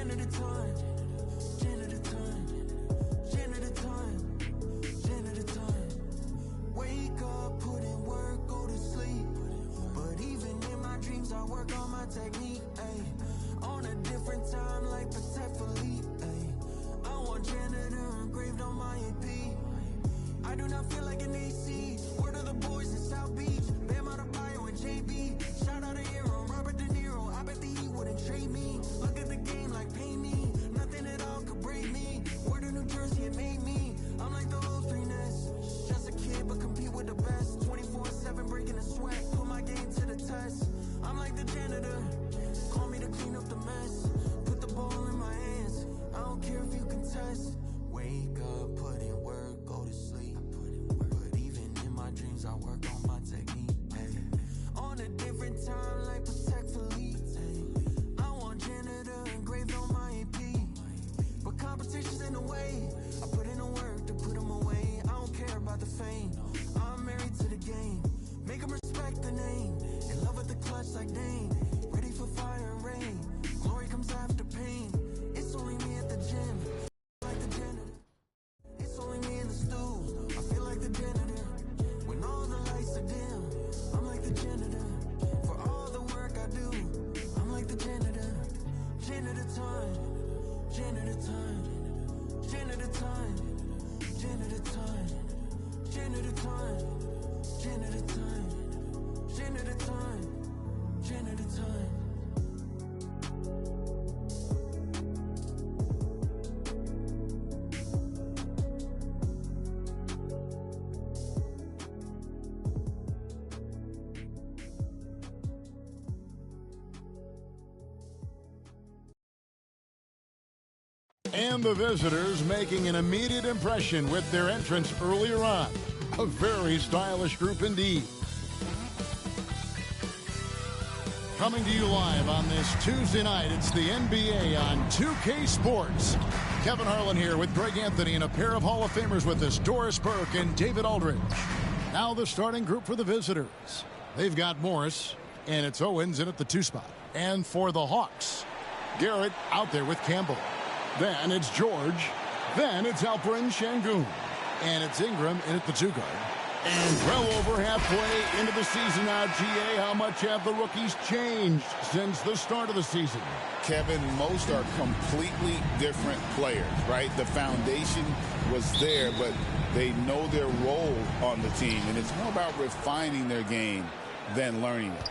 Janitor time. Janitor time. Janitor time. Janitor time. Wake up, put in work, go to sleep. But even in my dreams, I work on my technique. Ay. On a different time, like Protect Philippe. Ay. I want janitor engraved on my AP. I do not feel like an AC. Word of the boys in South Beach. Bam Adebayo and JB. Shout out to Hero, Robert De Niro. I bet that he wouldn't trade me. Look at the game like pay me. Nothing at all could break me. Word of New Jersey, it made me. I'm like the old 3ness. Just a kid, but compete with the best. 24/7 breaking the sweat. Put my game to the test. I'm like the janitor. Call me to clean up the mess. Put the ball in my hands. I don't care if you contest. Wake up, put in work, go to sleep. But even in my dreams, I work on my technique. Ay. On a different time, like Protect Philippe. Ay. I want janitor engraved on my AP. But competition's in the way. I put in the work to put them away. I don't care about the fame. I'm married to the game. Make them respect the name. In love with the clutch like Dane. Ready for fire and rain. Glory comes after pain. It's only me at the gym. Like the janitor. It's only me in the stool. I feel like the janitor. When all the lights are dim, I'm like the janitor. For all the work I do, I'm like the janitor. Janitor time. Janitor time. Janitor time. Janitor time. Janitor time. Janitor time. Janitor time. Janitor time. And the visitors making an immediate impression with their entrance earlier on. A very stylish group indeed. Coming to you live on this Tuesday night, it's the NBA on 2K Sports. Kevin Harlan here with Greg Anthony and a pair of Hall of Famers with us, Doris Burke and David Aldridge. Now the starting group for the visitors. They've got Morris, and it's Owens in at the 2 spot. And for the Hawks, Garrett out there with Campbell. Then it's George. Then it's Alperen Sengun. And it's Ingram in at the 2 guard. And well over halfway into the season now, GA, how much have the rookies changed since the start of the season? Kevin, most are completely different players, right? The foundation was there, but they know their role on the team. And it's more about refining their game than learning it.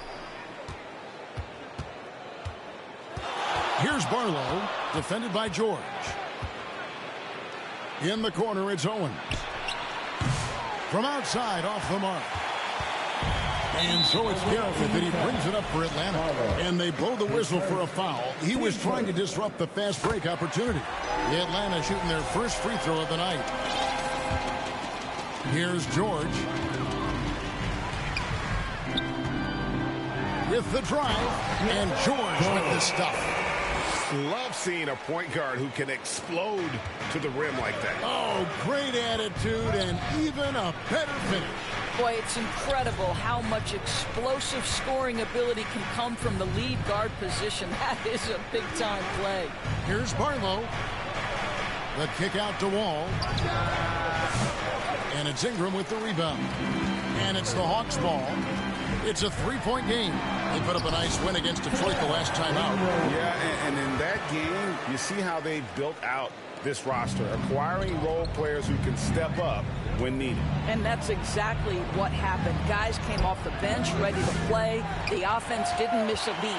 Here's Barlow, defended by George. In the corner, it's Owens. From outside, off the mark. And so it's Garrett that he brings it up for Atlanta. And they blow the whistle for a foul. He was trying to disrupt the fast break opportunity. Atlanta shooting their first free throw of the night. Here's George. With the drive. And George with the stuff. Love seeing a point guard who can explode to the rim like that. Oh, great attitude and even a better finish. Boy, it's incredible how much explosive scoring ability can come from the lead guard position. That is a big-time play. Here's Barlow. The kick out to Wall. And it's Ingram with the rebound. And it's the Hawks' ball. It's a 3-point game. They put up a nice win against Detroit the last time out. Yeah, and in that game, you see how they built out this roster, acquiring role players who can step up when needed. And that's exactly what happened. Guys came off the bench ready to play. The offense didn't miss a beat.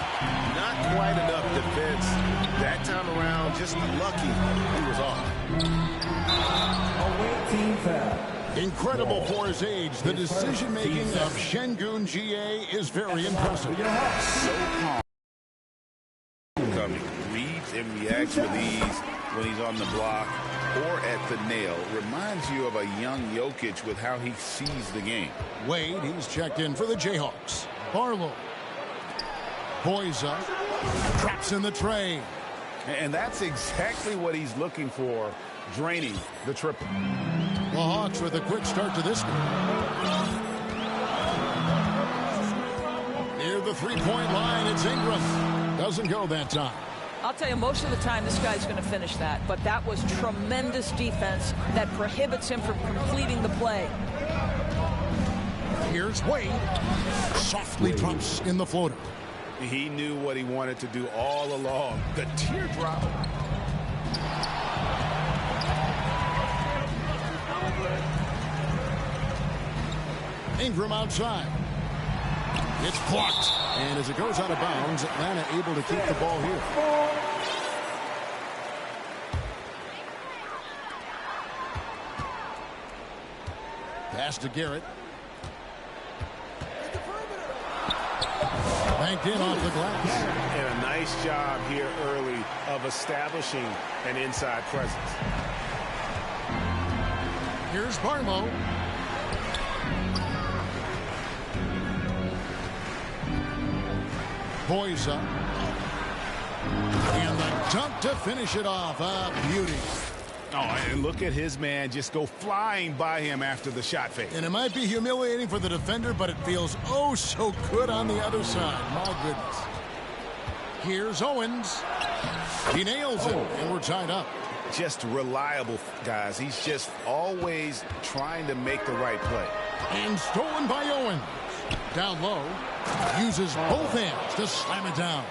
Not quite enough defense that time around. Just lucky he was off. Away team foul. Incredible for his age. The decision-making of Sengun GA is very impressive. So calm. Reads and reacts with ease when he's on the block or at the nail. Reminds you of a young Jokic with how he sees the game. Wade, he's checked in for the Jayhawks. Barlow. Boyza. Drops in the tray. And that's exactly what he's looking for, draining the triple. The Hawks with a quick start to this game. Near the three-point line, it's Ingram. Doesn't go that time. I'll tell you, most of the time this guy's going to finish that, but that was tremendous defense that prohibits him from completing the play. Here's Wade. Softly drops in the floater. He knew what he wanted to do all along. The teardrop. Ingram outside. It's blocked. And as it goes out of bounds, Atlanta able to keep the ball here. Pass to Garrett. Banked in off the glass. And a nice job here early of establishing an inside presence. Here's Barlow. Boys up. And the dunk to finish it off. A beauty. Oh, and look at his man just go flying by him after the shot fake. And it might be humiliating for the defender, but it feels oh so good on the other side. My goodness. Here's Owens. He nails it, and we're tied up. Just reliable, guys. He's just always trying to make the right play. And stolen by Owens. Down low. Uses both hands to slam it down.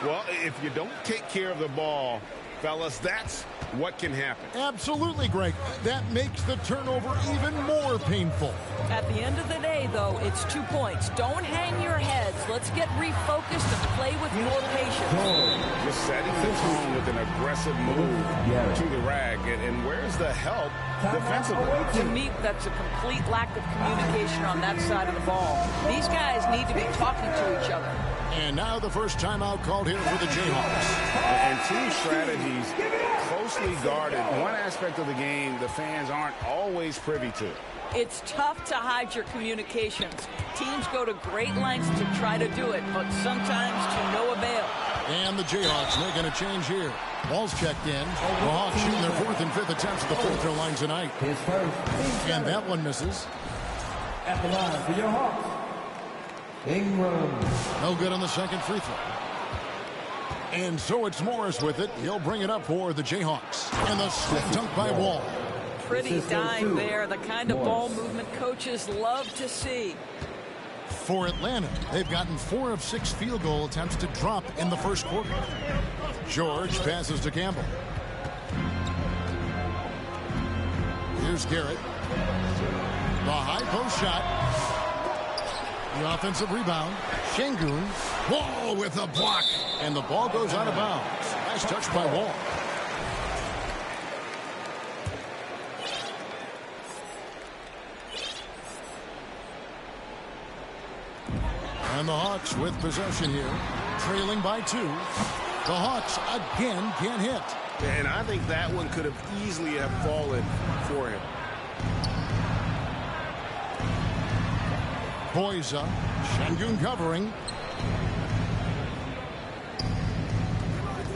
Well, if you don't take care of the ball, fellas, that's what can happen. Absolutely, Greg. That makes the turnover even more painful. At the end of the day, though, it's 2 points. Don't hang your heads. Let's get refocused and play with more patience. Just setting the tone with an aggressive move to the rag. And where's the help defensively? To me, that's a complete lack of communication on that side of the ball. These guys need to be talking to each other. And now the first timeout called here for the Jayhawks. And two strategies closely guarded. One aspect of the game the fans aren't always privy to. It's tough to hide your communications. Teams go to great lengths to try to do it, but sometimes to no avail. And the Jayhawks making a change here. Ball's checked in. The Hawks shooting their 4th and 5th attempts at the free throw line tonight. And that one misses. At the line for your Hawks, Ingram. No good on the second free throw. And so it's Morris with it. He'll bring it up for the Jayhawks. And the slip dunk by Wall. Pretty dime there. The kind of ball movement coaches love to see. For Atlanta, they've gotten 4 of 6 field goal attempts to drop in the first quarter. George passes to Campbell. Here's Garrett. The high post shot. The offensive rebound. Şengün. Wall with a block. And the ball goes out of bounds. Nice touch by Wall. And the Hawks with possession here. Trailing by 2. The Hawks again can't hit. And I think that one could have easily have fallen for him. Boys up. Şengün covering.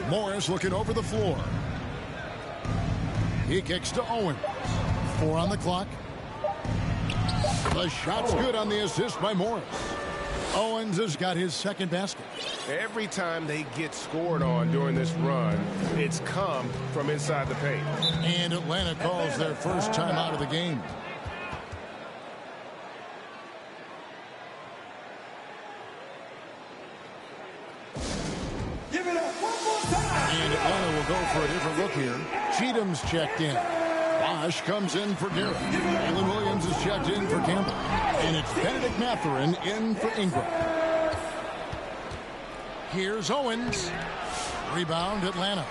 Morris looking over the floor. He kicks to Owens. 4 on the clock. The shot's good on the assist by Morris. Owens has got his second basket. Every time they get scored on during this run, it's come from inside the paint. And Atlanta calls their first time out of the game. Give it up one more time. And Atlanta will go for a different look here. Cheatham's checked in. Bosch comes in for Garrett. Jalen Williams is checked in for Campbell. And it's Benedict Mathurin in for Ingram. Here's Owens. Rebound Atlanta.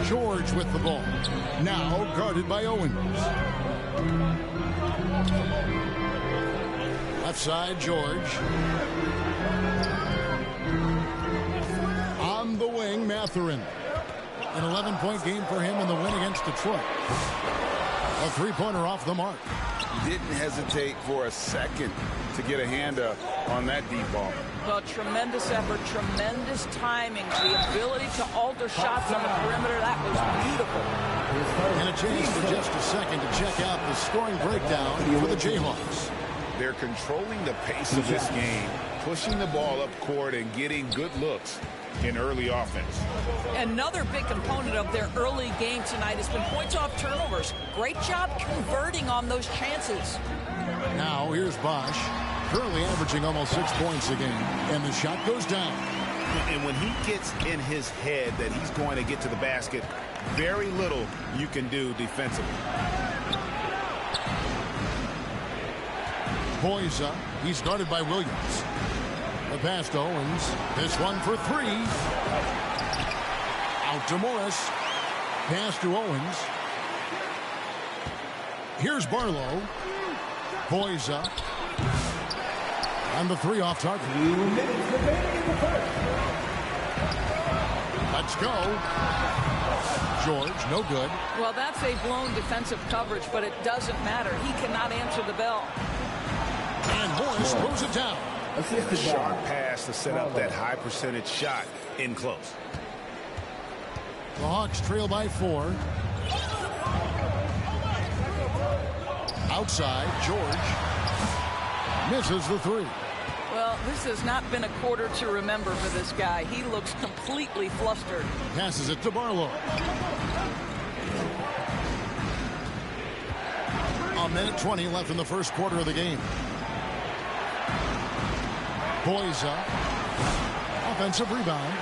George with the ball. Now guarded by Owens. Left side, George. On the wing, Mathurin. An 11-point game for him in the win against Detroit. A 3-pointer off the mark. Didn't hesitate for a second to get a hand up on that deep ball. Well, tremendous effort, tremendous timing, the ability to alter shots on the perimeter. That was beautiful. And a chance for just a second to check out the scoring breakdown for the Jayhawks. They're controlling the pace of this game pushing the ball up court and getting good looks in early offense. Another big component of their early game tonight has been points off turnovers. Great job converting on those chances. Now here's Bosch, currently averaging almost 6 points a game, and the shot goes down. And when he gets in his head that he's going to get to the basket, very little you can do defensively. Boyza, he's guarded by Williams. The pass to Owens. This one for three. Out to Morris. Pass to Owens. Here's Barlow. Boyza. And the three off target. Let's go. George, no good. Well, that's a blown defensive coverage, but it doesn't matter. He cannot answer the bell. And Morris throws it down. Sharp pass to set up that high percentage shot in close. The Hawks trail by 4. Outside, George misses the three. Well, this has not been a quarter to remember for this guy. He looks completely flustered. Passes it to Barlow. A minute 20 left in the first quarter of the game. Boyza. Offensive rebound.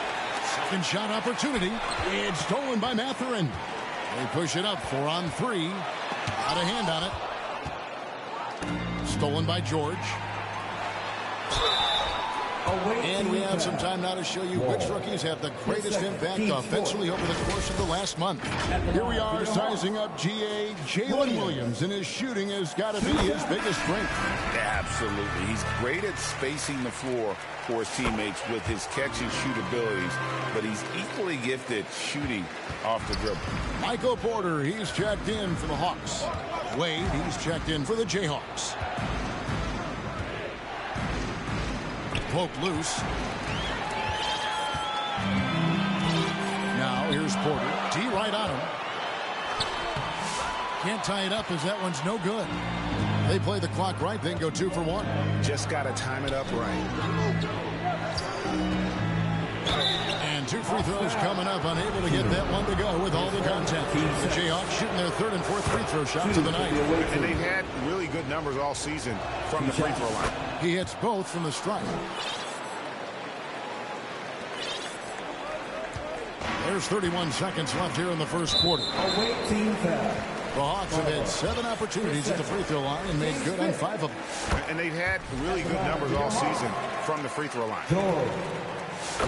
Second shot opportunity. It's stolen by Mathurin. They push it up 4 on 3. Out of hand on it. Stolen by George. And we have some time now to show you which rookies have the greatest impact offensively over the course of the last month. Here we are sizing up GA. Jalen Williams, and his shooting has got to be his biggest strength. Absolutely. He's great at spacing the floor for his teammates with his catch and shoot abilities, but he's equally gifted shooting off the dribble. Michael Porter, he's checked in for the Hawks. Wade, he's checked in for the Jayhawks. Poke loose. Now here's Porter. D right on him. Can't tie it up as that one's no good. They play the clock right, then go 2 for 1. Just got to time it up right. And 2 free throws coming up, unable to get that one to go with all the contact. The Jayhawks shooting their 3rd and 4th free throw shots of the night. And they've had really good numbers all season from the free throw line. He hits both from the stripe. There's 31 seconds left here in the first quarter. The Hawks have had 7 opportunities at the free throw line and made good on 5 of them. And they've had really good numbers all season from the free throw line.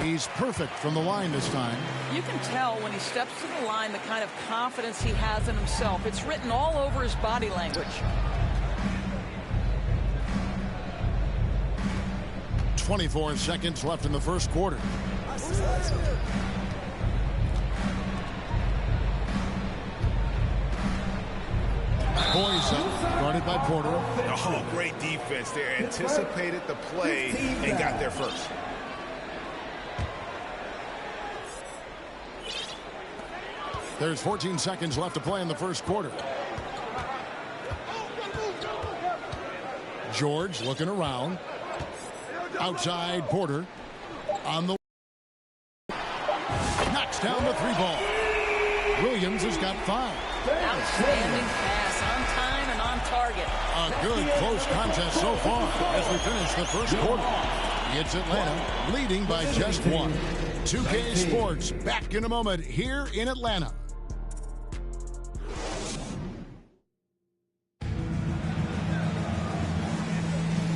He's perfect from the line this time. You can tell when he steps to the line the kind of confidence he has in himself. It's written all over his body language. 24 seconds left in the first quarter. Boyza, guarded by Porter. Oh, great defense there. Anticipated the play and got there first. There's 14 seconds left to play in the first quarter. George looking around. Outside, Porter. On the... knocks down the 3 ball. Williams has got 5. Outstanding pass, on time and on target. A good close contest so far as we finish the first quarter. It's Atlanta leading by just 1. 2K Sports back in a moment here in Atlanta.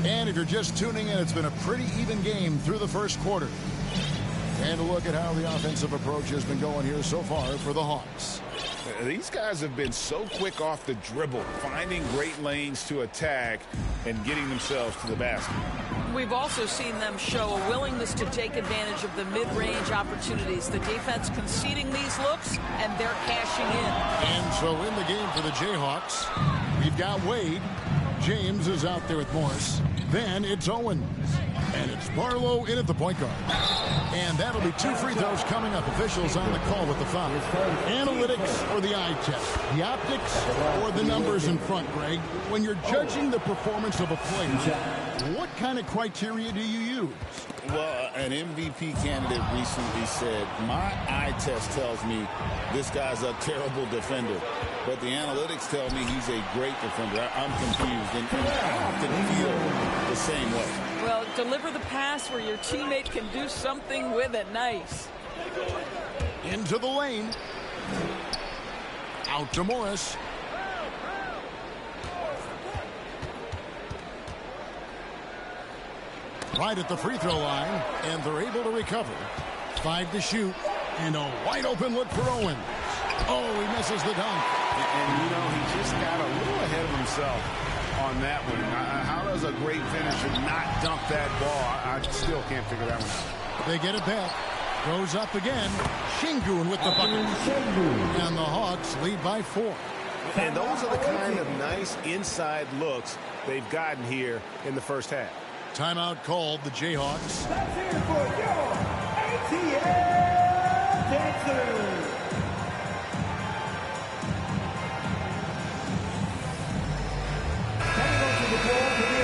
And if you're just tuning in, it's been a pretty even game through the first quarter. And a look at how the offensive approach has been going here so far for the Hawks. These guys have been so quick off the dribble, finding great lanes to attack and getting themselves to the basket. We've also seen them show a willingness to take advantage of the mid-range opportunities. The defense conceding these looks, and they're cashing in. And so in the game for the Jayhawks, we've got Wade. James is out there with Morris. Then it's Owens. And it's Barlow in at the point guard. And that'll be 2 free throws coming up. Officials on the call with the foul. Analytics or the eye test? The optics or the numbers in front, Greg? When you're judging the performance of a player, what kind of criteria do you use? Well, an MVP candidate recently said, my eye test tells me this guy's a terrible defender, but the analytics tell me he's a great defender. I'm confused, and I often feel the same way. Well, deliver the pass where your teammate can do something with it. Nice. Into the lane. Out to Morris. Right at the free throw line, and they're able to recover. 5 to shoot, and a wide open look for Owens. Oh, he misses the dunk. And you know, he just got a little ahead of himself on that one. How does a great finisher not dunk that ball? I still can't figure that one out. They get it back. Goes up again. Şengün with the bucket. And the Hawks lead by 4. And those are the kind of nice inside looks they've gotten here in the first half. Timeout called, the Jayhawks. Let's hear it for your ATL Dancers.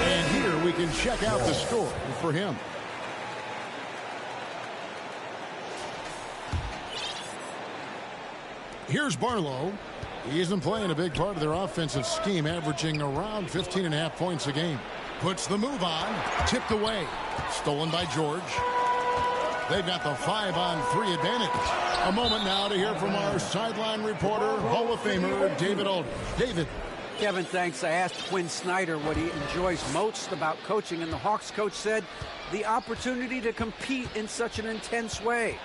And here we can check out the score for him. Here's Barlow. He isn't playing a big part of their offensive scheme, averaging around 15.5 points a game. Puts the move on. Tipped away. Stolen by George. They've got the 5-on-3 advantage. A moment now to hear from our sideline reporter, Hall of Famer David Aldridge. David. Kevin, thanks. I asked Quinn Snyder what he enjoys most about coaching, and the Hawks coach said the opportunity to compete in such an intense way.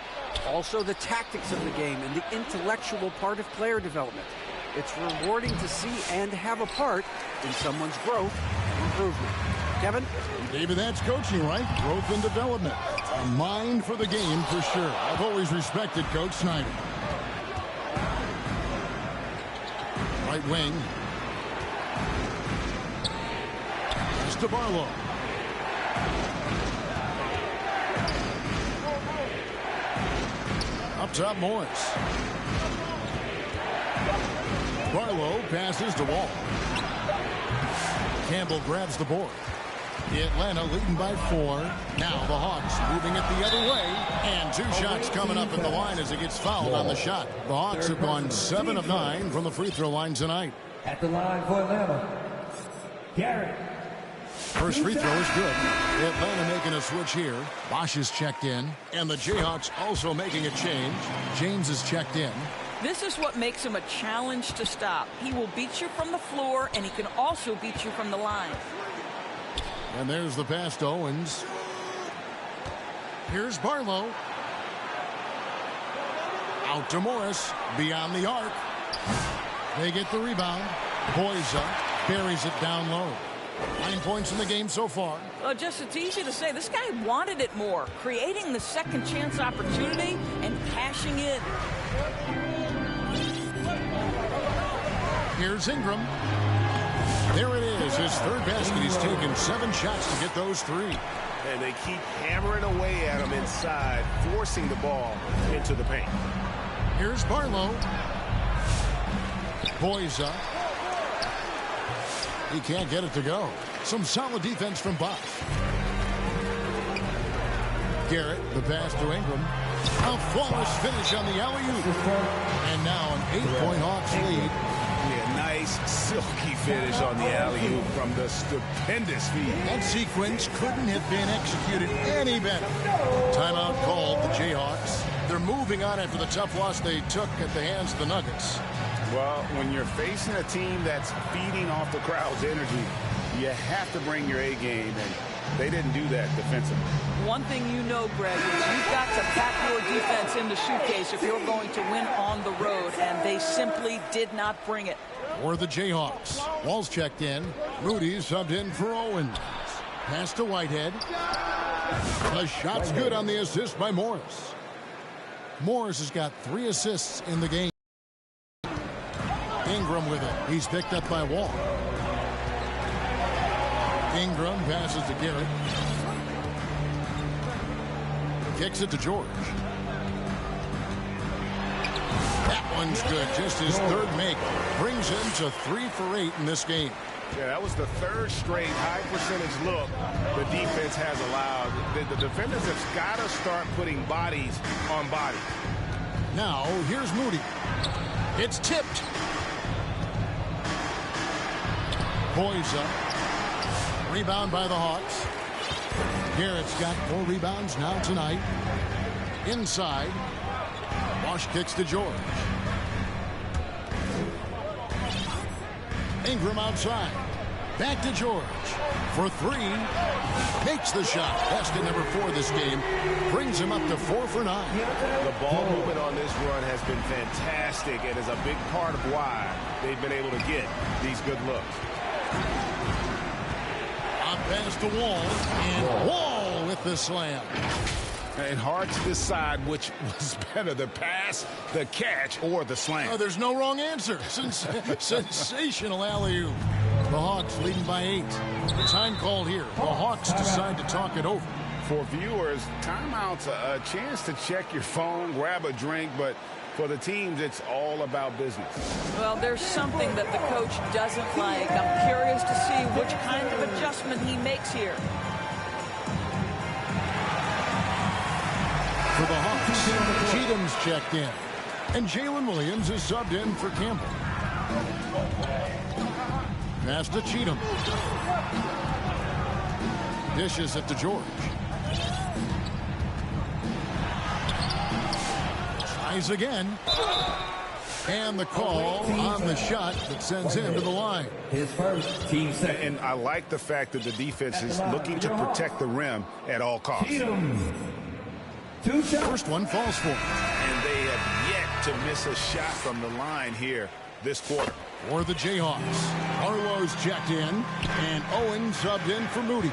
Also the tactics of the game and the intellectual part of player development. It's rewarding to see and have a part in someone's growth and improvement. Kevin? David, that's coaching, right? Growth and development. A mind for the game for sure. I've always respected Coach Snyder. Right wing. To Barlow. Up top, Morris. Barlow passes to Wall. Campbell grabs the board. Atlanta leading by 4. Now the Hawks moving it the other way. And 2 shots coming up at the line as it gets fouled on the shot. The Hawks have gone 7 of 9 from the free throw line tonight. At the line for Atlanta, Garrett. First free throw is good. Atlanta making a switch here. Bosch is checked in. And the Jayhawks also making a change. James is checked in. This is what makes him a challenge to stop. He will beat you from the floor, and he can also beat you from the line. And there's the pass to Owens. Here's Barlow. Out to Morris. Beyond the arc. They get the rebound. Boyza buries it down low. 9 points in the game so far. Well, just it's easy to say. This guy wanted it more. Creating the second chance opportunity and cashing in. Here's Ingram. There it is, his third basket. He's taken 7 shots to get those 3. And they keep hammering away at him inside, forcing the ball into the paint. Here's Barlow. Boyza. He can't get it to go. Some solid defense from Bosch. Garrett, the pass to Ingram. A flawless finish on the alley-oop. And now an 8-point Hawks lead. Yeah, nice, silky finish on the alley-oop from the stupendous feed. That sequence couldn't have been executed any better. Timeout called, the Jayhawks. They're moving on after the tough loss they took at the hands of the Nuggets. Well, when you're facing a team that's feeding off the crowd's energy, you have to bring your A game, and they didn't do that defensively. One thing you know, Greg, is you've got to pack your defense in the suitcase if you're going to win on the road, and they simply did not bring it. For the Jayhawks, Wall's checked in. Moody subbed in for Owens. Pass to Whitehead. The shot's good on the assist by Morris. Morris has got 3 assists in the game. Ingram with it. He's picked up by Wall. Ingram passes to Garrett. kicks it to George. That one's good. Just his third make. Brings him to 3 for 8 in this game. Yeah, that was the third straight high percentage look the defense has allowed. The defenders have got to start putting bodies on bodies. Now, here's Moody. It's tipped. Boys up. Rebound by the Hawks. Garrett's got 4 rebounds now tonight. Inside. Bosch kicks to George. Ingram outside. Back to George. For 3. Makes the shot. Basket number 4 this game. Brings him up to 4 for 9. The ball movement on this run has been fantastic and is a big part of why they've been able to get these good looks. On past the Wall. And Wall with the slam. And hard to decide which was better, the pass, the catch, or the slam. Oh, there's no wrong answer. Sensational alley-oop. The Hawks leading by 8. Time called here. The Hawks decide to talk it over. For viewers, timeout's a chance to check your phone, grab a drink, but for the teams, it's all about business. Well, there's something that the coach doesn't like. I'm curious to see which kind of adjustment he makes here. For the Hawks, Cheatham's checked in. And Jalen Williams is subbed in for Campbell. Pass to Cheatham. Dishes it to George. Tries again. And the call on the shot that sends him to the line. His first team second. And I like the fact that the defense is looking to protect the rim at all costs. First one falls for him. And they have yet to miss a shot from the line here this quarter. For the Jayhawks, Arlo's checked in, and Owen subbed in for Moody.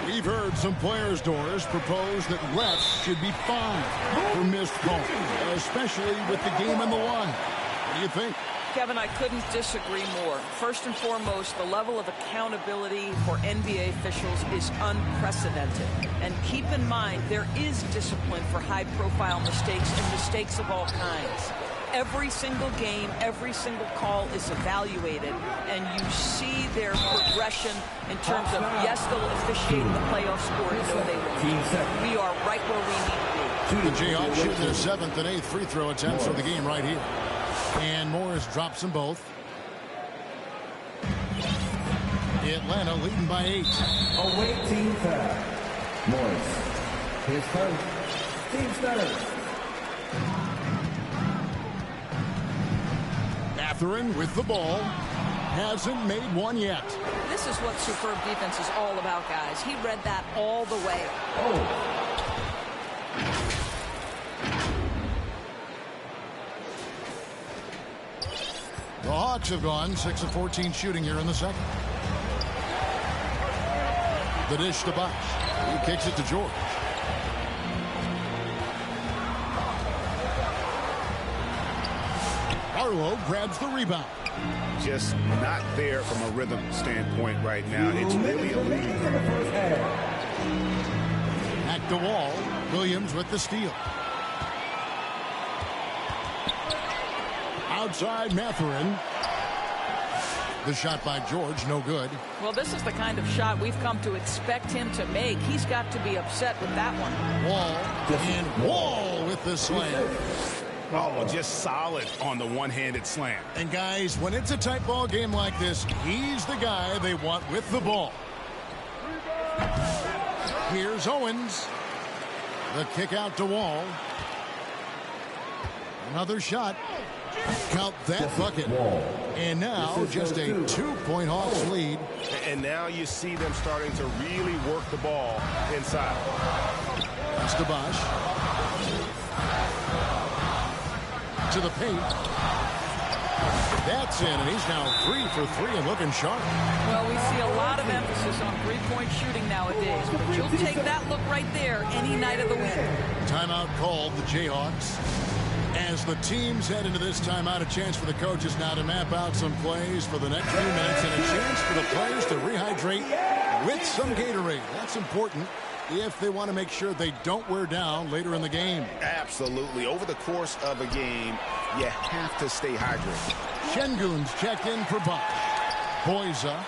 We've heard some players, Doris, propose that refs should be fined for missed calls, especially with the game on the line. What do you think? Kevin, I couldn't disagree more. First and foremost, the level of accountability for NBA officials is unprecedented. And keep in mind, there is discipline for high-profile mistakes and mistakes of all kinds. Every single game, every single call is evaluated, and you see their progression in terms of, yes, they'll officiate the playoff score, no, they won't. We are right where we need to be. The Jayhawks shoot their 7th and 8th free throw attempts of the game right here. And Morris drops them both. Atlanta leading by 8. Away team foul. Morris. His first. Team's third. Mathurin with the ball. Hasn't made one yet. This is what superb defense is all about, guys. He read that all the way. The Hawks have gone 6 of 14 shooting here in the second. The dish to Bosch. He kicks it to George. Arlo grabs the rebound. Just not there from a rhythm standpoint right now. It's really a lead. Back to Wall. Williams with the steal. Outside Mathurin. The shot by George, no good. Well, this is the kind of shot we've come to expect him to make. He's got to be upset with that one. Wall, and Wall with the slam. Oh, just solid on the one-handed slam. And guys, when it's a tight ball game like this, he's the guy they want with the ball. Here's Owens. The kick out to Wall. Another shot. Count that bucket. And now just a 2-point Hawks lead. And now you see them starting to really work the ball inside. That's to Bosch. To the paint. That's in, and he's now 3 for 3 and looking sharp. Well, we see a lot of emphasis on three-point shooting nowadays, but you'll take that look right there any night of the week. Timeout called, the Jayhawks. As the teams head into this timeout, a chance for the coaches now to map out some plays for the next few minutes and a chance for the players to rehydrate with some Gatorade. That's important if they want to make sure they don't wear down later in the game. Absolutely. Over the course of a game, you have to stay hydrated. Şengün's checked in for Bosch. Boyza.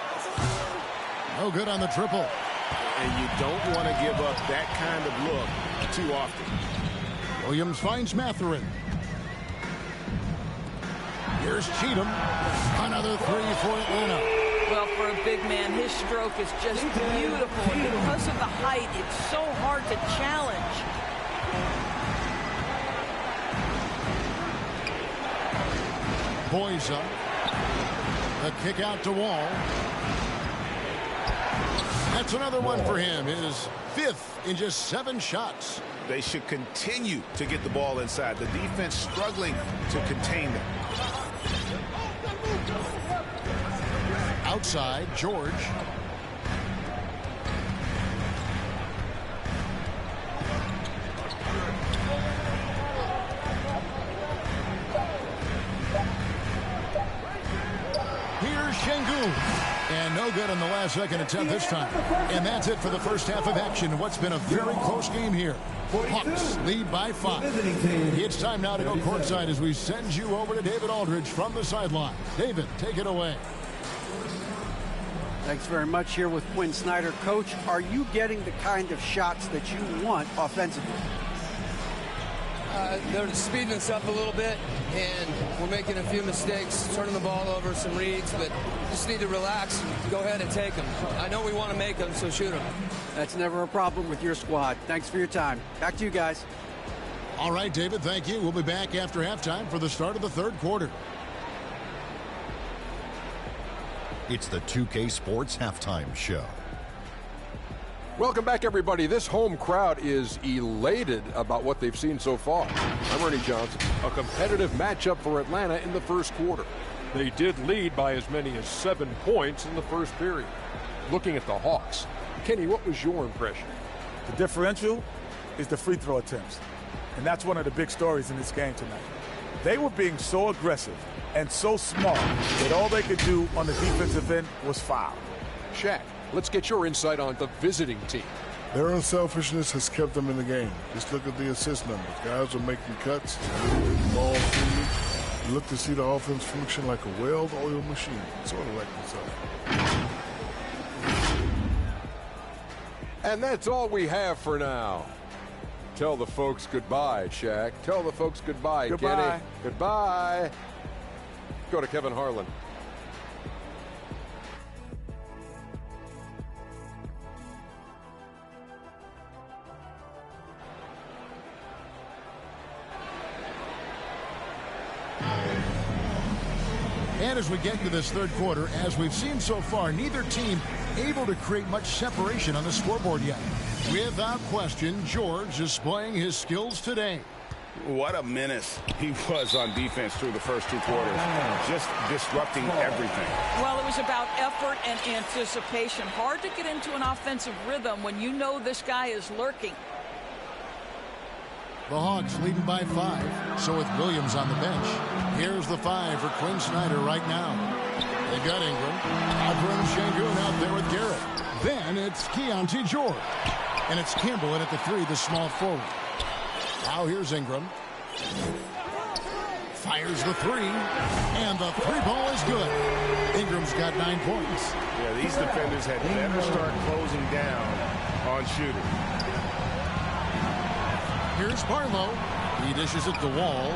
No good on the triple. And you don't want to give up that kind of look too often. Williams finds Mathurin. Here's Cheatham. Another three for Atlanta. Well, for a big man, his stroke is just beautiful. And because of the height, it's so hard to challenge. Boyza. The kick out to Wall. That's another one for him. His 5th in just 7 shots. They should continue to get the ball inside. The defense struggling to contain them. Outside, George. Here's Şengün. And no good on the last second attempt this time. And that's it for the first half of action in what's been a very close game here. Hawks lead by 5. It's time now to go courtside as we send you over to David Aldridge from the sideline. David, take it away. Thanks very much. Here with Quinn Snyder. Coach, are you getting the kind of shots that you want offensively? They're speeding us up a little bit, and we're making a few mistakes, turning the ball over, some reads, but just need to relax and go ahead and take them. I know we want to make them, so shoot them. That's never a problem with your squad. Thanks for your time. Back to you guys. All right, David, thank you. We'll be back after halftime for the start of the third quarter. It's the 2K Sports Halftime Show. Welcome back, everybody. This home crowd is elated about what they've seen so far. I'm Ernie Johnson. A competitive matchup for Atlanta in the first quarter. They did lead by as many as 7 points in the first period. Looking at the Hawks, Kenny, what was your impression? The differential is the free throw attempts. And that's one of the big stories in this game tonight. They were being so aggressive and so smart that all they could do on the defensive end was foul. Shaq, let's get your insight on the visiting team. Their unselfishness has kept them in the game. Just look at the assist numbers. Guys are making cuts, moving the ball freely. You look to see the offense function like a well-oiled machine, sort of like itself. And that's all we have for now. Tell the folks goodbye, Shaq. Tell the folks goodbye, Goodbye. Kenny. Goodbye. Go to Kevin Harlan. And as we get into this third quarter, as we've seen so far, neither team able to create much separation on the scoreboard yet. Without question, George displaying his skills today. What a menace he was on defense through the first 2 quarters. Just disrupting everything. Well, it was about effort and anticipation. Hard to get into an offensive rhythm when you know this guy is lurking. The Hawks leading by 5. So with Williams on the bench. Here's the 5 for Quinn Snyder right now. They got Ingram. Alperen Şengün out there with Garrett. Then it's Keontae George. And it's Campbell in at the 3, the small forward. Now here's Ingram. Fires the 3. And the 3-ball is good. Ingram's got 9 points. Yeah, these defenders had better start closing down on shooting. Here's Barlow. He dishes it to Wall.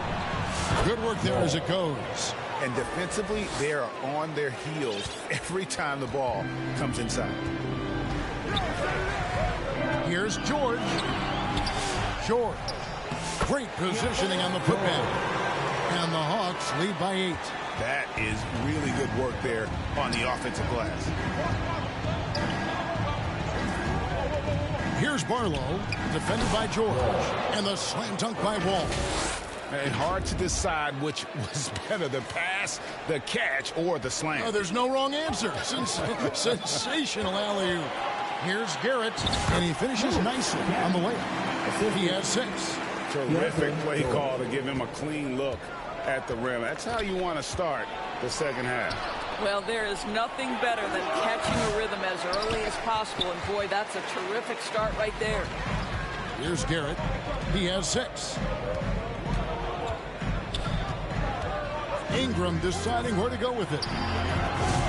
Good work there as it goes. And defensively, they are on their heels every time the ball comes inside. Here's George. George. Great positioning on the putback. And the Hawks lead by 8. That is really good work there on the offensive glass. Here's Barlow, defended by George. And the slam dunk by Wall. And hard to decide which was better, the pass, the catch, or the slam. Oh, there's no wrong answer. Sensational alley-oop. Here's Garrett, and he finishes nicely on the layup. He has 6. Terrific play call to give him a clean look at the rim. That's how you want to start the second half. Well, there is nothing better than catching a rhythm as early as possible, and boy, that's a terrific start right there. Here's Garrett. He has 6. Ingram deciding where to go with it.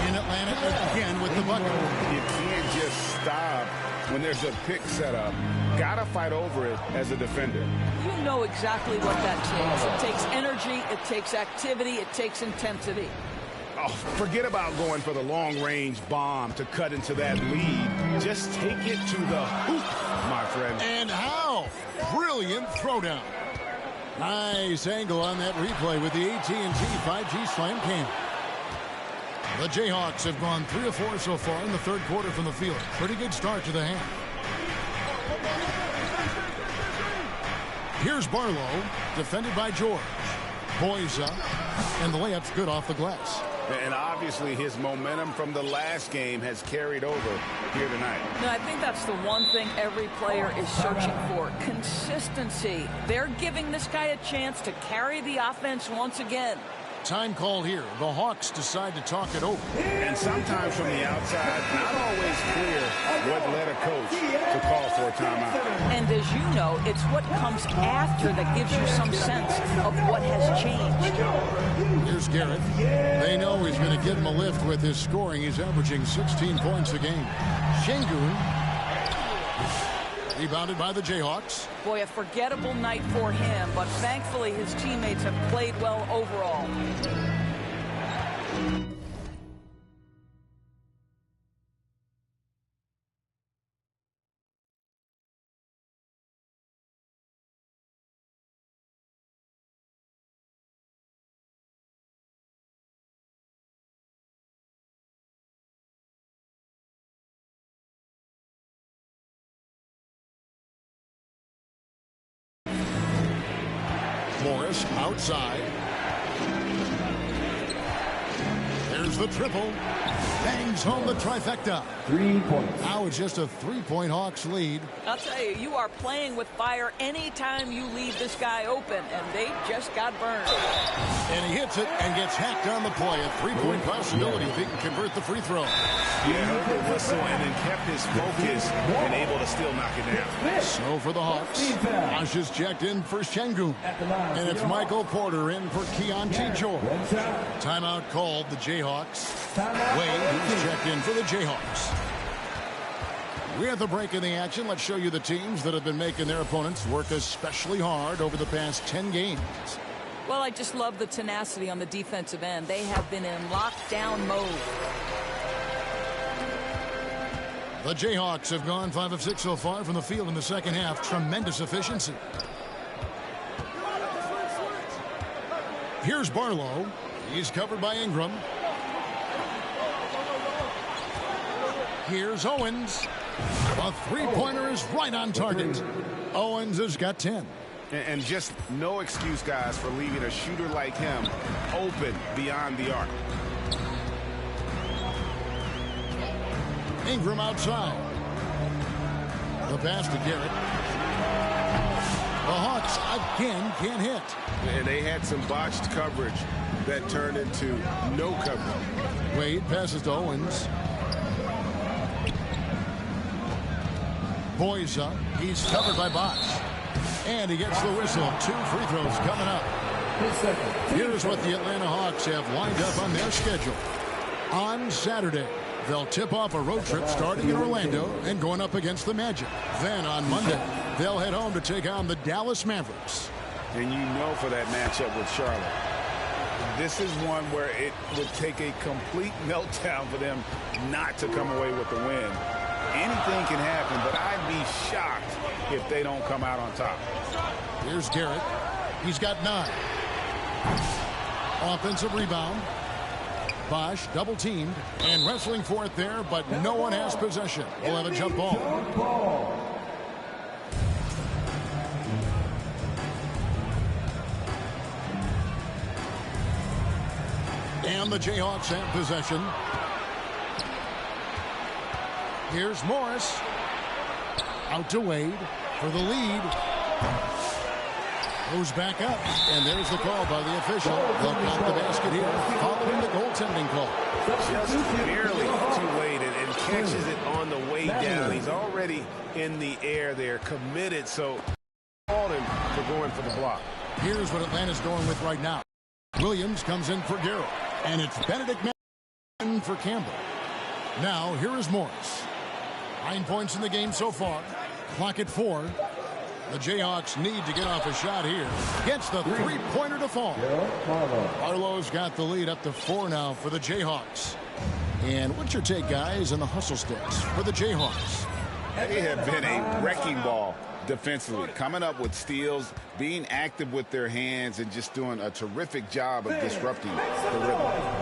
In Atlanta again with the bucket. You can't just stop when there's a pick set up. Gotta fight over it as a defender. You know exactly what that takes. It takes energy, it takes activity, it takes intensity. Oh, forget about going for the long-range bomb to cut into that lead. Just take it to the hoop, my friend. And how? Brilliant throwdown. Nice angle on that replay with the AT&T 5G Slam Cam. The Jayhawks have gone 3 of 4 so far in the third quarter from the field. Pretty good start to the half. Here's Barlow, defended by George. Boyza, and the layup's good off the glass. And obviously his momentum from the last game has carried over here tonight. No, I think that's the one thing every player is searching for. Consistency. They're giving this guy a chance to carry the offense once again. Time call here. The Hawks decide to talk it over. And sometimes from the outside, not always clear what led a coach to call for a timeout. And as you know, it's what comes after that gives you some sense of what has changed. Here's Garrett. They know he's going to give him a lift with his scoring. He's averaging 16 points a game. Şengün. Rebounded by the Jayhawks. Boy, a forgettable night for him, but thankfully his teammates have played well overall. Morris outside. There's the triple. Bangs home the trifecta. 3 points. Now it's just a 3-point Hawks lead. I'll tell you, you are playing with fire anytime you leave this guy open, and they just got burned. And he hits it and gets hacked on the play. A 3-point possibility if he can convert the free throw. Yeah, heard the whistle and then kept his focus and able to still knock it down. So for the Hawks, Josh is checked in for Şengün. And it's Michael Porter in for Keontae George. Timeout called the Jayhawks. Wade, who's checked in for the Jayhawks. We're at the break in the action. Let's show you the teams that have been making their opponents work especially hard over the past 10 games. Well, I just love the tenacity on the defensive end. They have been in lockdown mode. The Jayhawks have gone 5 of 6 so far from the field in the second half. Tremendous efficiency. Here's Barlow. He's covered by Ingram. Here's Owens. A three-pointer is right on target. Owens has got 10. And just no excuse, guys, for leaving a shooter like him open beyond the arc. Ingram outside. The pass to Garrett. The Hawks again can't hit. And they had some botched coverage that turned into no coverage. Wade passes to Owens. Boyza, he's covered by Bosch. And he gets the whistle. 2 free throws coming up. Here's what the Atlanta Hawks have lined up on their schedule. On Saturday, they'll tip off a road trip starting in Orlando and going up against the Magic. Then on Monday, they'll head home to take on the Dallas Mavericks. And you know for that matchup with Charlotte, this is one where it would take a complete meltdown for them not to come away with the win. Anything can happen, but I'd be shocked if they don't come out on top. Here's Garrett. He's got 9. Offensive rebound. Bosch double teamed and wrestling for it there, but no one has possession. We'll have a jump ball. And the Jayhawks have possession. Here's Morris. Out to Wade for the lead. Goes back up, and there's the call by the official. They'll count the basket here, following the goaltending call. Just barely too late and catches it on the way down. He's already in the air there, committed, so called him for going for the block. Here's what Atlanta's going with right now. Williams comes in for Garrett, and it's Benedict Mathurin for Campbell. Now, here is Morris. 9 points in the game so far. Clock at 4. The Jayhawks need to get off a shot here. Gets the three-pointer to fall. Barlow's got the lead up to 4 now for the Jayhawks. And what's your take, guys, on the hustle sticks for the Jayhawks? They have been a wrecking ball defensively, coming up with steals, being active with their hands, and just doing a terrific job of disrupting the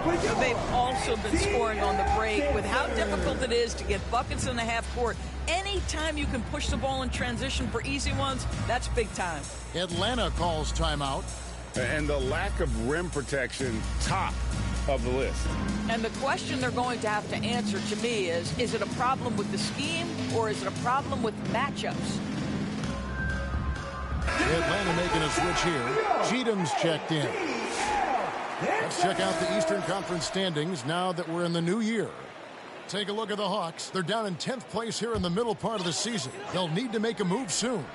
rhythm. They've also been scoring on the break. With how difficult it is to get buckets in the half court, anytime you can push the ball in transition for easy ones, that's big time. Atlanta calls timeout. And the lack of rim protection, top of the list. And the question they're going to have to answer to me is it a problem with the scheme or is it a problem with matchups? Atlanta making a switch here. Cheatham's checked in. Let's check out the Eastern Conference standings now that we're in the new year. Take a look at the Hawks. They're down in 10th place here in the middle part of the season. They'll need to make a move soon.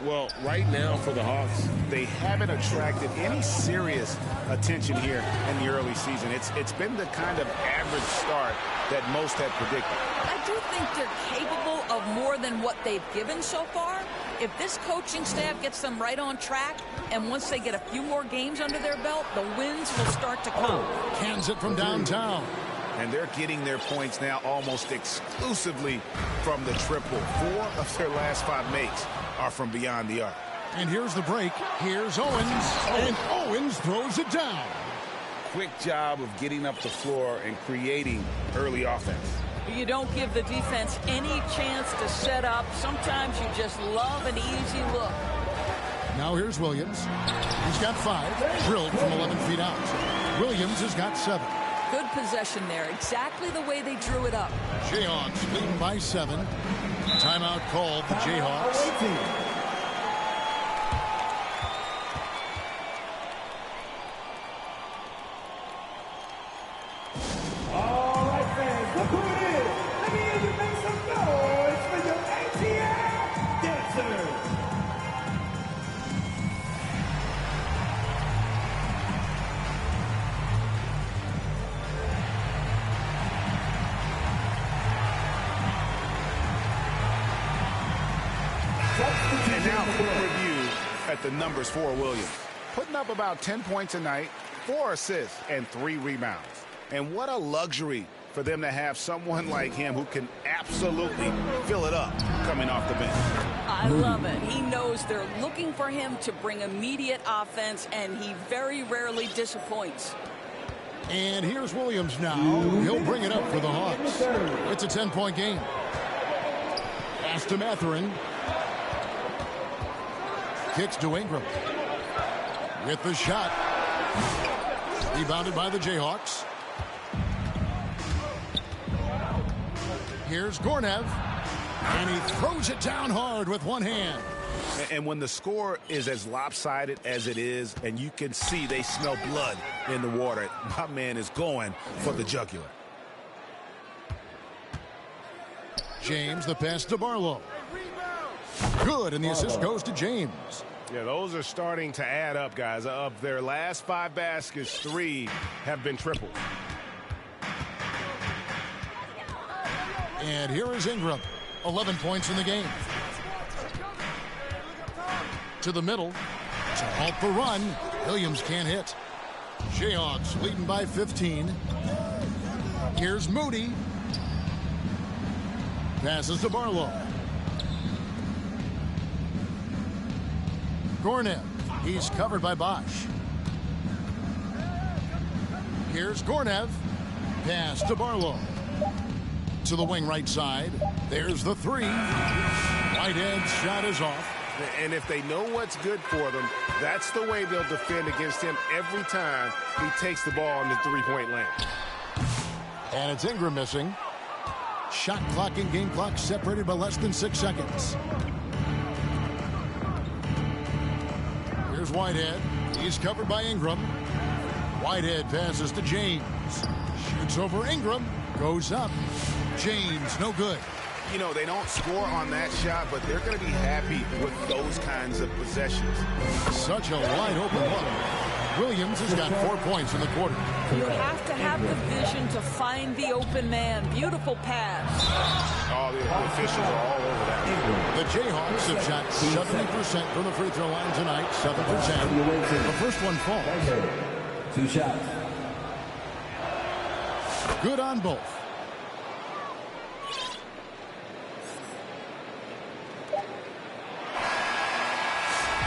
Well, right now for the Hawks, they haven't attracted any serious attention here in the early season. It's been the kind of average start that most had predicted. I do think they're capable of more than what they've given so far. If this coaching staff gets them right on track, and once they get a few more games under their belt, the wins will start to come. Cans it from downtown. And they're getting their points now almost exclusively from the triple. 4 of their last 5 makes are from beyond the arc. And here's the break. Here's Owens. And Owens throws it down. Quick job of getting up the floor and creating early offense. You don't give the defense any chance to set up. Sometimes you just love an easy look. Now here's Williams. He's got 5. Drilled from 11 feet out. Williams has got 7. Good possession there. Exactly the way they drew it up. Jayhawks leading by 7. Timeout called the Jayhawks. And now a quick review at the numbers for Williams. Putting up about 10 points a night, 4 assists, and 3 rebounds. And what a luxury for them to have someone like him who can absolutely fill it up coming off the bench. I love it. He knows they're looking for him to bring immediate offense, and he very rarely disappoints. And here's Williams now. He'll bring it up for the Hawks. It's a 10-point game. Pass to Mathurin. Kicks to Ingram. With the shot. Rebounded by the Jayhawks. Here's Gornev. And he throws it down hard with one hand. And when the score is as lopsided as it is, and you can see they smell blood in the water, my man is going for the jugular. James, the pass to Barlow. Good, and the assist goes to James. Yeah, those are starting to add up, guys. Of their last 5 baskets, 3 have been tripled. And here is Ingram. 11 points in the game. To the middle. To halt the run. Williams can't hit. Jayhawks leading by 15. Here's Moody. Passes to Barlow. Gornev. He's covered by Bosch. Here's Gornev. Pass to Barlow. To the wing right side. There's the 3. Whitehead's shot is off. And if they know what's good for them, that's the way they'll defend against him every time he takes the ball in the three-point lane. And it's Ingram missing. Shot clock and game clock separated by less than 6 seconds. Here's Here's Whitehead. He's covered by Ingram. Whitehead passes to James. Shoots over Ingram. Goes up. James, no good. You know, they don't score on that shot, but they're going to be happy with those kinds of possessions. Such a wide open one. Williams has got 4 points in the quarter. You have to have the vision to find the open man. Beautiful pass. Oh, the officials are all over that. The Jayhawks have shot 70% from the free throw line tonight. 7%. The first one falls. 2 shots. Good on both.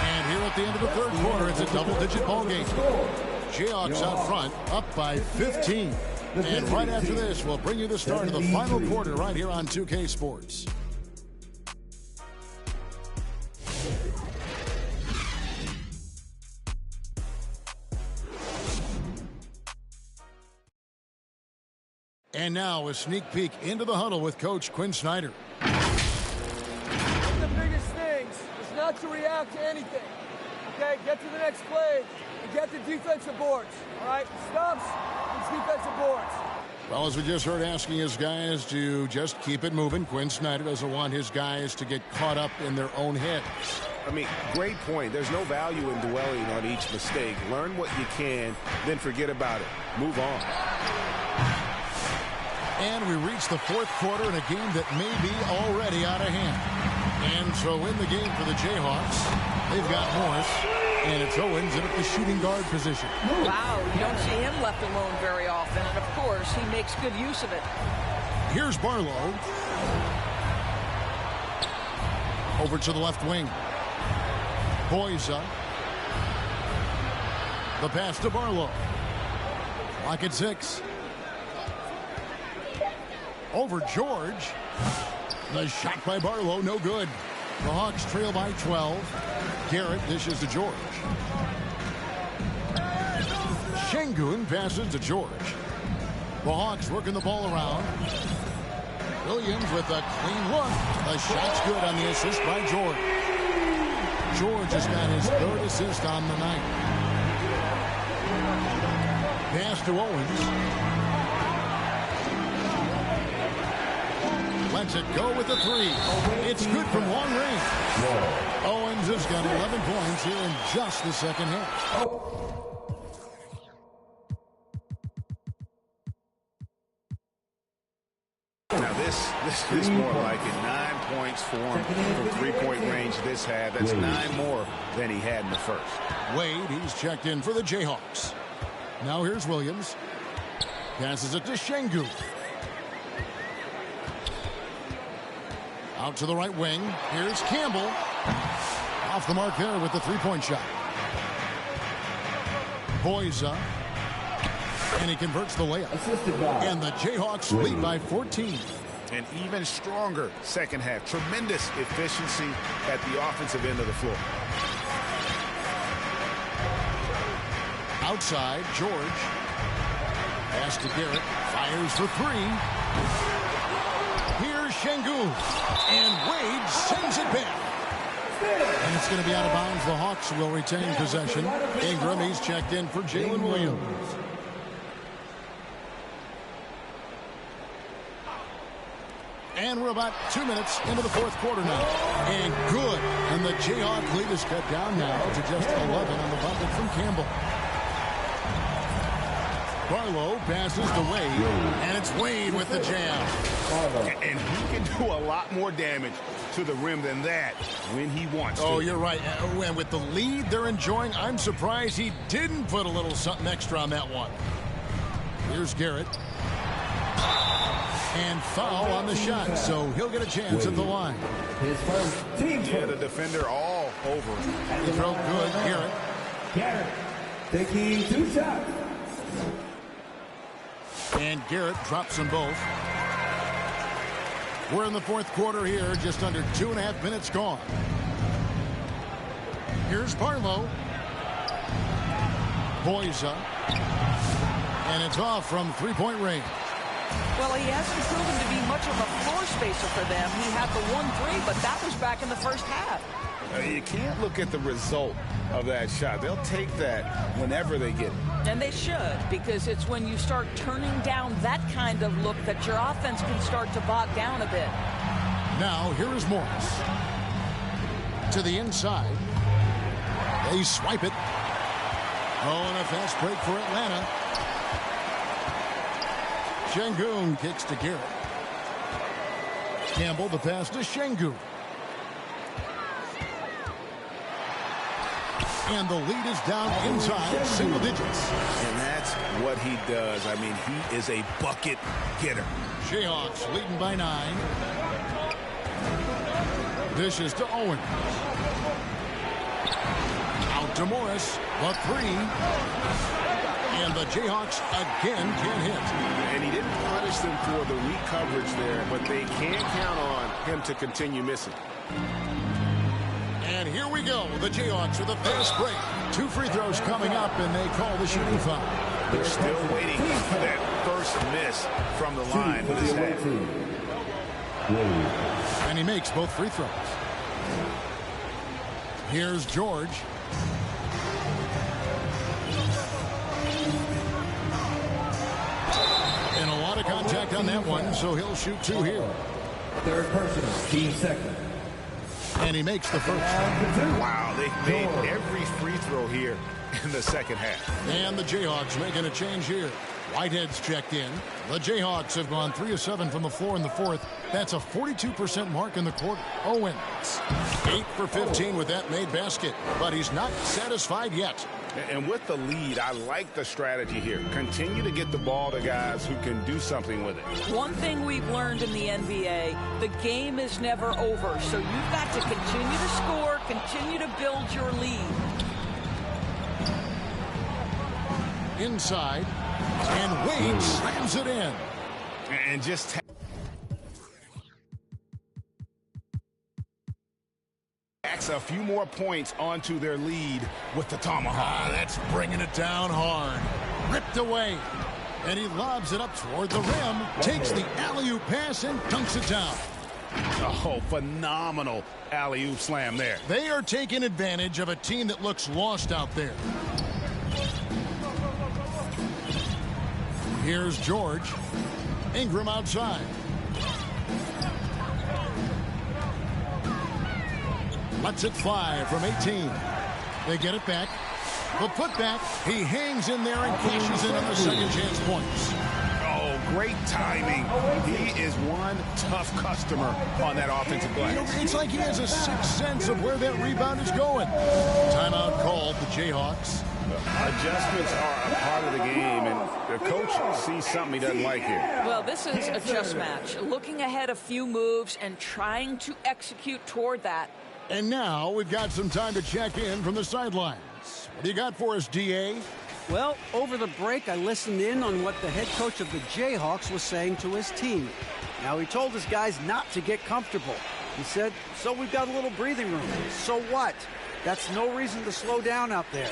And here at the end of the third quarter, it's a double-digit ball game. Jayhawks out front, up by 15. And right after this, we'll bring you the start of the final quarter right here on 2K Sports. And now a sneak peek into the huddle with Coach Quinn Snyder. One of the biggest things is not to react to anything. Okay, get to the next play and get the defensive boards. All right, stops these defensive boards. Well, as we just heard, asking his guys to just keep it moving. Quinn Snyder doesn't want his guys to get caught up in their own heads. I mean, great point. There's no value in dwelling on each mistake. Learn what you can, then forget about it. Move on. And we reach the fourth quarter in a game that may be already out of hand. And so in the game for the Jayhawks, they've got Morris, and it's Owens in at the shooting guard position. Wow, you don't see him left alone very often, and of course, he makes good use of it. Here's Barlow. Over to the left wing. Boyza. The pass to Barlow. Lock at 6. Over George. The shot by Barlow, no good. The Hawks trail by 12. Garrett dishes to George. Şengün passes to George. The Hawks working the ball around. Williams with a clean look. The shot's good on the assist by George. George has got his third assist on the night. Pass to Owens. Lets it go with the 3. It's good from long range. Owens has got 11 points here in just the second half. Now this is more like it. 9 points for him from three-point range this half. That's 9 more than he had in the first. Wade, he's checked in for the Jayhawks. Now here's Williams. Passes it to Şengün. Out to the right wing. Here's Campbell. Off the mark there with the three-point shot. Boyza. And he converts the layup. And the Jayhawks lead by 14. An even stronger second half. Tremendous efficiency at the offensive end of the floor. Outside, George. Pass to Garrett. Fires for 3. Here's Şengün. And Wade sends it back. And it's going to be out of bounds. The Hawks will retain possession. Ingram, he's checked in for Jalen Williams. And we're about 2 minutes into the fourth quarter now. And good. And the Jayhawk lead is cut down now to just 11 on the bucket from Campbell. Barlow passes to Wade, and it's Wade with the jam. And he can do a lot more damage to the rim than that when he wants to. Oh, you're right. And with the lead they're enjoying, I'm surprised he didn't put a little something extra on that one. Here's Garrett. And foul on the shot, so he'll get a chance at the line. Yeah, the defender all over. He throw good, Garrett. Garrett taking 2 shots. And Garrett drops them both. We're in the fourth quarter here, just under 2.5 minutes gone. Here's Barlow. Boyza. And it's off from three-point range. Well, he hasn't proven to be much of a floor spacer for them. He had the 1-3, but that was back in the first half. You can't look at the result of that shot. They'll take that whenever they get it. And they should, because it's when you start turning down that kind of look that your offense can start to bog down a bit. Now, here is Morris. To the inside. They swipe it. Oh, and a fast break for Atlanta. Şengün kicks to Garrett. Campbell, the pass to Şengün. And the lead is down inside single digits. And that's what he does. I mean, he is a bucket getter. Jayhawks leading by 9. Dishes to Owen. Out to Morris. The 3. And the Jayhawks again can't hit. And he didn't punish them for the weak coverage there, but they can't count on him to continue missing. And here we go. The Jayhawks with a fast break. 2 free throws coming up, and they call the shooting foul. They're still waiting for that first miss from the line for this half. And he makes both free throws. Here's George. And a lot of contact on that one, so he'll shoot 2 here. Third person, team second. And he makes the first. Wow, they made every free throw here in the second half. And the Jayhawks making a change here. Whitehead's checked in. The Jayhawks have gone 3 of 7 from the floor in the fourth. That's a 42% mark in the quarter. Owens, 8 for 15 with that made basket, but he's not satisfied yet. And with the lead, I like the strategy here. Continue to get the ball to guys who can do something with it. One thing we've learned in the NBA, the game is never over. So you've got to continue to score, continue to build your lead. Inside, and Wade slams it in. And just a few more points onto their lead with the tomahawk. That's bringing it down hard. Ripped away. And he lobs it up toward the rim. Takes the alley-oop pass and dunks it down. Oh, phenomenal alley-oop slam there. They are taking advantage of a team that looks lost out there. Here's George. Ingram outside. Lets it fly from 18. They get it back. The putback. He hangs in there and cashes in on the second chance points. Oh, great timing. He is one tough customer on that offensive glass. It's like he has a sixth sense of where that rebound is going. Timeout called, the Jayhawks. Adjustments are a part of the game, and the coach sees something he doesn't like here. Well, this is a chess match. Looking ahead a few moves and trying to execute toward that. And now we've got some time to check in from the sidelines. What do you got for us, DA? Well, over the break, I listened in on what the head coach of the Jayhawks was saying to his team. Now, he told his guys not to get comfortable. He said, so we've got a little breathing room. So what? That's no reason to slow down out there.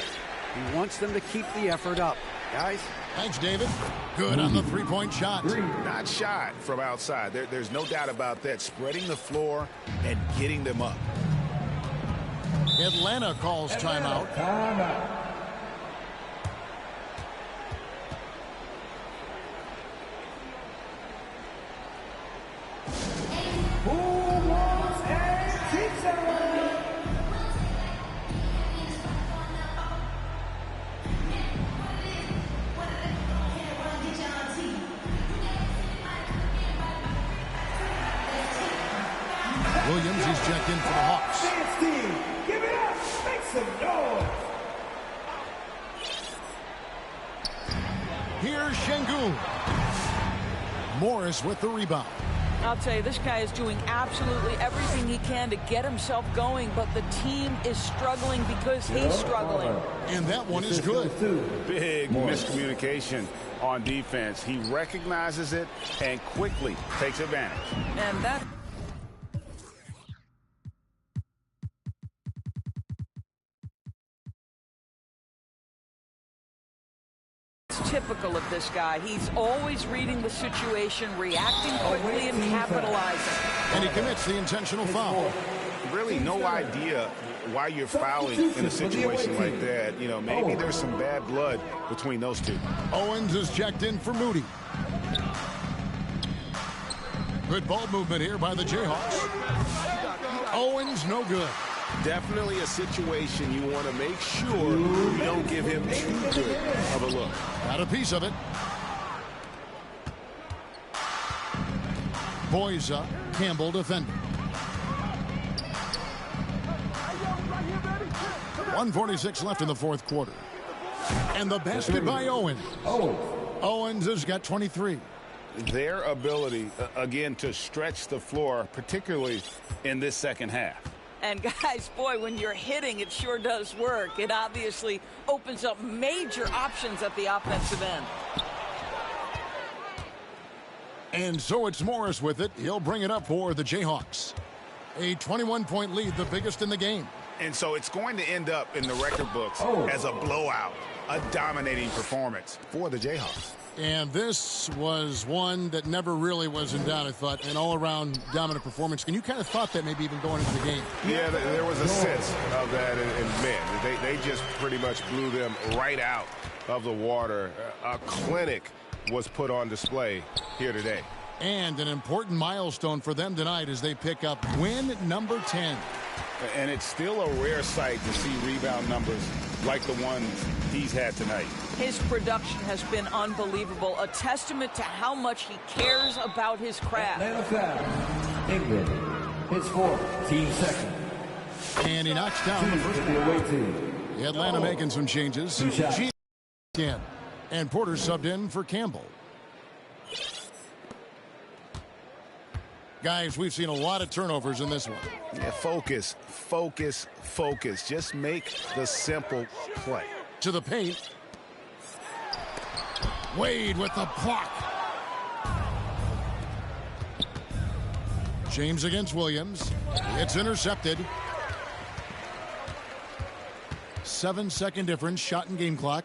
He wants them to keep the effort up. Guys? Thanks, David. Good on the three-point shot. Not shot from outside. There's no doubt about that. Spreading the floor and getting them up. Atlanta calls timeout. Williams, he's checked in for the Hawks. Give it up! Make some noise! Here's Şengün. Morris with the rebound. I'll tell you, this guy is doing absolutely everything he can to get himself going, but the team is struggling because he's struggling. And that one is good. Big miscommunication on defense. He recognizes it and quickly takes advantage. And that... typical of this guy. He's always reading the situation, reacting quickly, and capitalizing. And he commits the intentional foul. Really no idea why you're fouling in a situation like that. You know, maybe there's some bad blood between those two. Owens is checked in for Moody. Good ball movement here by the Jayhawks. Owens, no good. Definitely a situation you want to make sure you don't give him too good of a look. Got a piece of it. Boys up. Campbell defending. 1:46 left in the fourth quarter. And the basket by Owens. Owens has got 23. Their ability, again, to stretch the floor, particularly in this second half. And guys, boy, when you're hitting, it sure does work. It obviously opens up major options at the offensive end. And so it's Morris with it. He'll bring it up for the Jayhawks. A 21-point lead, the biggest in the game. And so it's going to end up in the record books as a blowout, a dominating performance for the Jayhawks. And this was one that never really was in doubt, I thought, an all-around dominant performance. And you kind of thought that maybe even going into the game. Yeah, there was a sense of that in men. They just pretty much blew them right out of the water. A clinic was put on display here today. And an important milestone for them tonight as they pick up win number 10. And it's still a rare sight to see rebound numbers like the ones he's had tonight. His production has been unbelievable, a testament to how much he cares about his craft. Atlanta foul. England. His fourth, team second. And he knocks down the first one. The Atlanta making some changes. Again. And Porter subbed in for Campbell. Guys, we've seen a lot of turnovers in this one. Yeah, focus, focus, focus. Just make the simple play. To the paint. Wade with the block. James against Williams. It's intercepted. 7-second difference, shot and game clock.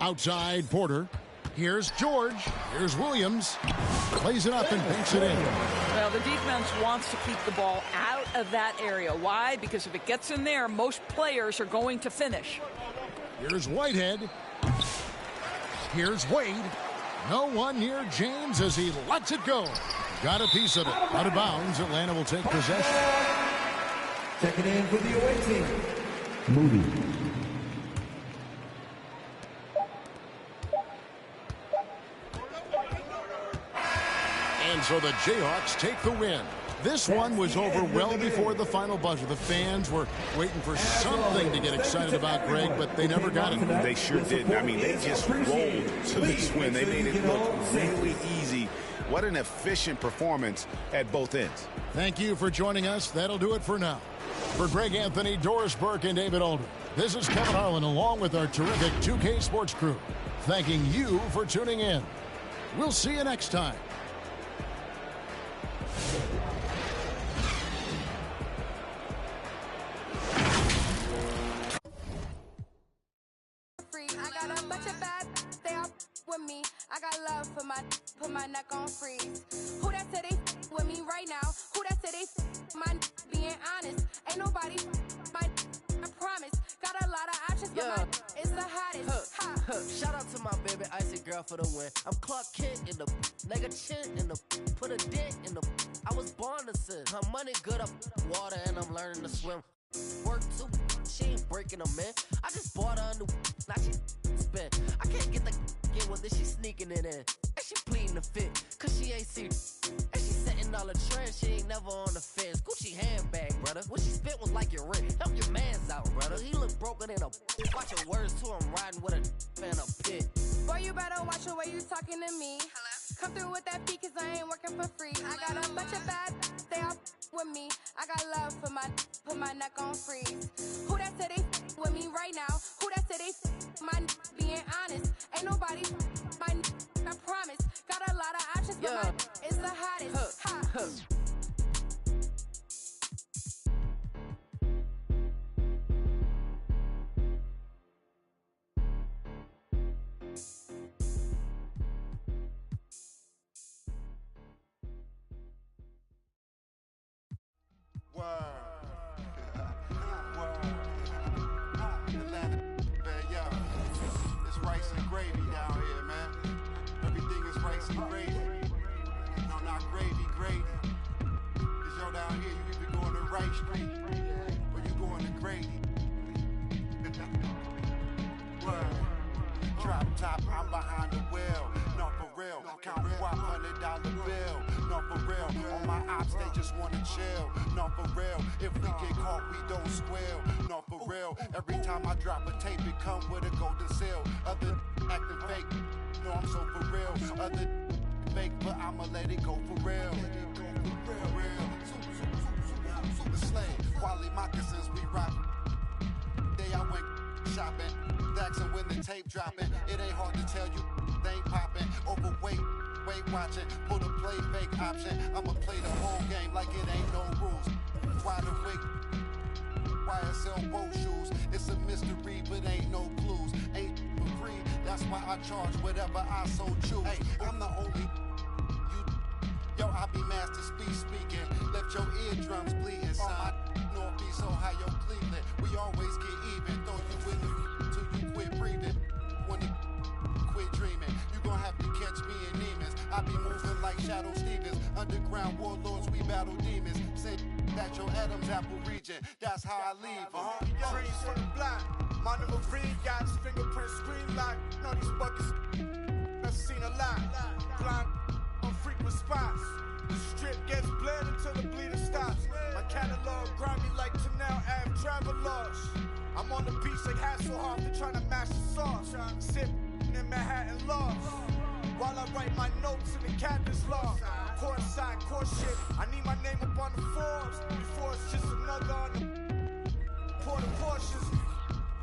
Outside, Porter. Here's George. Here's Williams. Plays it up and banks it in. Well, the defense wants to keep the ball out of that area. Why? Because if it gets in there, most players are going to finish. Here's Whitehead. Here's Wade. No one near James as he lets it go. Got a piece of it. Out of bounds. Atlanta will take possession. Checking in for the away team. Moody. And so the Jayhawks take the win. This one was over well before the final buzzer. The fans were waiting for something to get excited about, Greg, but they never got it. They sure didn't. I mean, they just rolled to this win. They made it look really easy. What an efficient performance at both ends. Thank you for joining us. That'll do it for now. For Greg Anthony, Doris Burke, and David Aldridge, this is Kevin Harlan along with our terrific 2K Sports crew, thanking you for tuning in. We'll see you next time. I got a bunch of bad, they all with me. I got love for put my neck on freeze. Who that said they with me right now? Who that said they my being honest? Ain't nobody my I promise. Got a lot of options, but my is the hottest. Shout out to my baby icy girl for the win. I'm Clark Kent in the nigga chin in the put a dent in the. I was born to sin. Her money good up water and I'm learning to swim. Work too, she ain't breaking them in. I just bought her a new, now she spin. I can't get the in with this, she sneaking it in. And she pleading the fit, cause she ain't see. And she setting all the trends, she ain't never on the fence. Gucci handbag, brother. What she spent was like your rent. Help your mans out, brother. He look broken in a. Watch your words too, I'm riding with a fan a pit. Boy, you better watch the way you talking to me. Hello? Come through with that fee, cause I ain't working for free. I got a bunch of bad, they all with me. I got love for put my neck on freeze. Who that said they with me right now? Who that said they my being honest? Ain't nobody my I promise. Got a lot of options, but my is the hottest. Atlanta, man, yo. It's rice and gravy down here, man. Everything is rice and gravy. No, not gravy, gravy. Cause yo, down here, you either going to Rice Street or you going to Grady. Word. Drop top, I'm behind the wheel. No, for real. Count $100 bill. No, for real. On my ops, they just wanna chill. No, for real. If we get caught, we don't squeal. No, for real. Every time I drop a tape, it come with a golden seal. Other acting fake. No, I'm so for real. Other fake, but I'ma let it go for real. Super slave. Quality moccasins, we rock. Day I went shopping. Daxing when the tape dropping. It ain't hard to tell you they ain't popping. Overweight, weight watching. Put a play fake option. I'ma play the whole game like it ain't no rules. Wide awake. YSL boat shoes. It's a mystery, but ain't no clues. Ain't for free. That's why I charge whatever I so choose. Hey, I'm the only you. Yo, I be master speaking. Left your eardrums bleeding. Son, my Northeast, Ohio, Cleveland. We always get even. Throw you in the till you quit breathing. When you quit dreaming, you gon' have to catch me in demons. I be moving like Shadow Stevens. Underground warlords, we battle demons. Say that your Adam's apple region. That's how I leave them. Trees from the block. My number Reed got his fingerprint screen lock. Know these buckets. I've seen a lot. Blind on frequent spots. The strip gets bled until the bleeding stops. My catalog grimy like Chanel Ave travelers. I'm on the beach like Hasselhoff, they're trying to mash the sauce. Sip in Manhattan lost. While I write my notes in the captain's log. Courtside, court shit. I need my name up on the Forbes. Before it's just another on the Porter Porsches.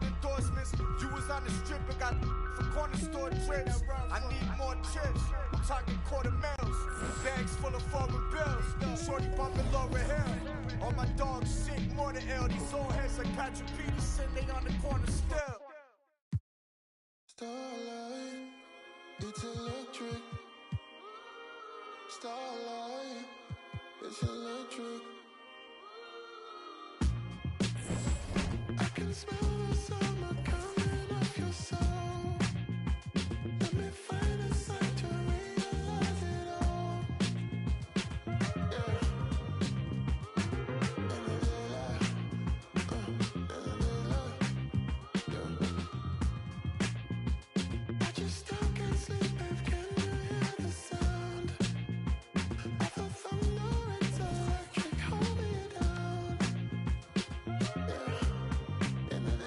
Endorsements. You was on the strip and got for corner store trips. I need more trips. I'm talking quarter mils. Bags full of foreign bills. Shorty bumping Laura Hill. All my dogs sick, more than ill. These old heads like Patrick Peterson, they on the corner still. Starlight, it's electric. Starlight, it's electric. I can smell the summer coming off your soul. Let me find a sign to realize it all. Yeah. I just still can't sleep, babe. Can you hear the sound of the thunder? It's electric, hold me down. Yeah.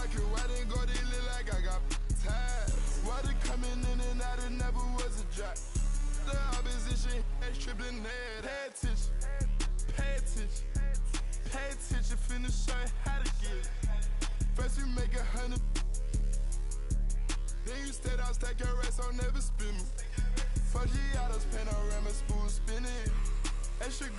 working, why they go, they look like I got ties. Water coming in and out, it never was a drop. The opposition has tripling head. Pay attention, pay attention, pay attention, finna show you how to get it. First we make 100, then you stay down, stack your